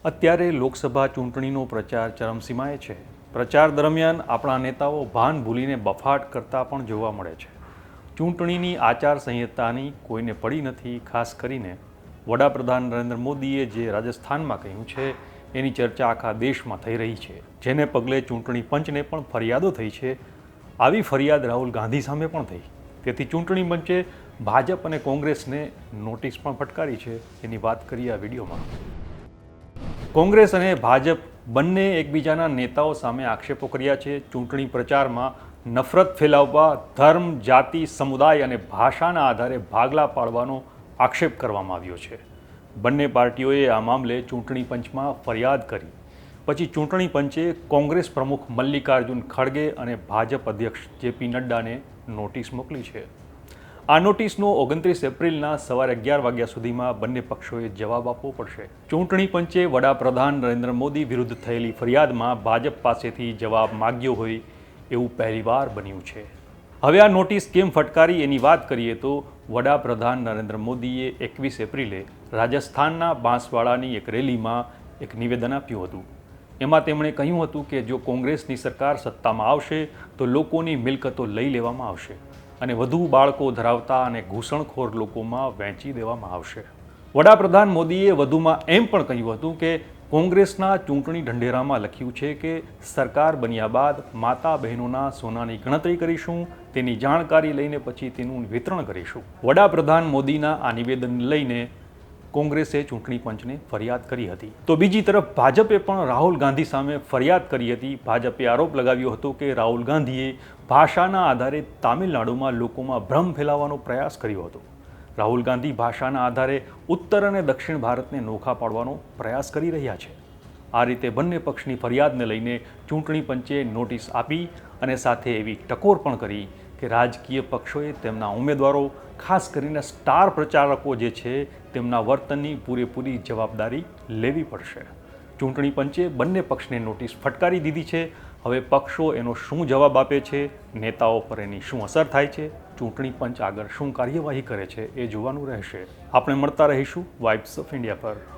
અત્યારે લોકસભા ચૂંટણીનો પ્રચાર ચરમસીમાએ છે. પ્રચાર દરમિયાન આપણા નેતાઓ ભાન ભૂલીને બફાટ કરતા પણ જોવા મળે છે. ચૂંટણીની આચારસંહિતાની કોઈને પડી નથી. ખાસ કરીને વડાપ્રધાન નરેન્દ્ર મોદીએ જે રાજસ્થાનમાં કહ્યું છે એની ચર્ચા આખા દેશમાં થઈ રહી છે, જેને પગલે ચૂંટણી પંચને પણ ફરિયાદો થઈ છે. આવી ફરિયાદ રાહુલ ગાંધી સામે પણ થઈ. તેથી ચૂંટણી પંચે ભાજપ અને કોંગ્રેસને નોટિસ પણ ફટકારી છે. એની વાત કરીએ આ વિડીયોમાં. કોંગ્રેસ અને ભાજપ બંને એકબીજાના નેતાઓ સામે આક્ષેપો કર્યા છે. ચૂંટણી પ્રચારમાં નફરત ફેલાવવા, ધર્મ, જાતિ, સમુદાય અને ભાષાના આધારે ભાગલા પાડવાનો આક્ષેપ કરવામાં આવ્યો છે. બંને પાર્ટીઓએ આ મામલે ચૂંટણી પંચમાં ફરિયાદ કરી. પછી ચૂંટણી પંચે કોંગ્રેસ પ્રમુખ મલ્લિકાર્જુન ખડગે અને ભાજપ અધ્યક્ષ જેપી નડ્ડાને નોટિસ મોકલી છે. આ નોટિસનો 29 એપ્રિલના સવારે 11 વાગ્યા સુધીમાં બંને પક્ષોએ જવાબ આપવો પડશે. ચૂંટણી પંચે વડાપ્રધાન નરેન્દ્ર મોદી વિરુદ્ધ થયેલી ફરિયાદમાં ભાજપ પાસેથી જવાબ માગ્યો હોય એવું પહેલીવાર બન્યું છે. હવે આ નોટિસ કેમ ફટકારી એની વાત કરીએ તો વડાપ્રધાન નરેન્દ્ર મોદીએ 21 એપ્રિલે રાજસ્થાનના બાંસવાડાની એક રેલીમાં એક નિવેદન આપ્યું હતું. એમાં તેમણે કહ્યું હતું કે જો કોંગ્રેસની સરકાર સત્તામાં આવશે તો લોકોની મિલકતો લઈ લેવામાં આવશે અને વધુ બાળકો ધરાવતા અને ઘૂસણખોર લોકોમાં વહેંચી દેવામાં આવશે. વડાપ્રધાન મોદીએ વધુમાં એમ પણ કહ્યું હતું કે કોંગ્રેસના ચૂંટણી ઢંઢેરામાં લખ્યું છે કે સરકાર બન્યા બાદ માતા બહેનોના સોનાની ગણતરી કરીશું, તેની જાણકારી લઈને પછી તેનું વિતરણ કરીશું. વડાપ્રધાન મોદીના આ નિવેદન લઈને કોંગ્રેસે ચૂંટણી પંચને ફરિયાદ કરી હતી. તો બીજી તરફ ભાજપે પણ રાહુલ ગાંધી સામે ફરિયાદ કરી હતી. ભાજપે આરોપ લગાવ્યો હતો કે રાહુલ ગાંધીએ ભાષાના આધારે તામિલનાડુમાં લોકોમાં ભ્રમ ફેલાવવાનો પ્રયાસ કર્યો હતો. રાહુલ ગાંધી ભાષાના આધારે ઉત્તર અને દક્ષિણ ભારતને નોખા પાડવાનો પ્રયાસ કરી રહ્યા છે. આ રીતે બંને પક્ષની ફરિયાદને લઈને ચૂંટણી પંચે નોટિસ આપી અને સાથે એવી ટકોર પણ કરી કે રાજકીય પક્ષોએ તેમના ઉમેદવારો, ખાસ કરીને સ્ટાર પ્રચારકો જે છે તેમના વર્તનની પૂરેપૂરી જવાબદારી લેવી પડશે. ચૂંટણી પંચે બંને પક્ષને નોટિસ ફટકારી દીધી છે. હવે પક્ષો એનો શું જવાબ આપે છે, નેતાઓ પર એની શું અસર થાય છે, ચૂંટણી પંચ આગળ શું કાર્યવાહી કરે છે એ જોવાનું રહેશે. આપણે મળતા રહીશું વાઇબ્સ ઓફ ઇન્ડિયા પર.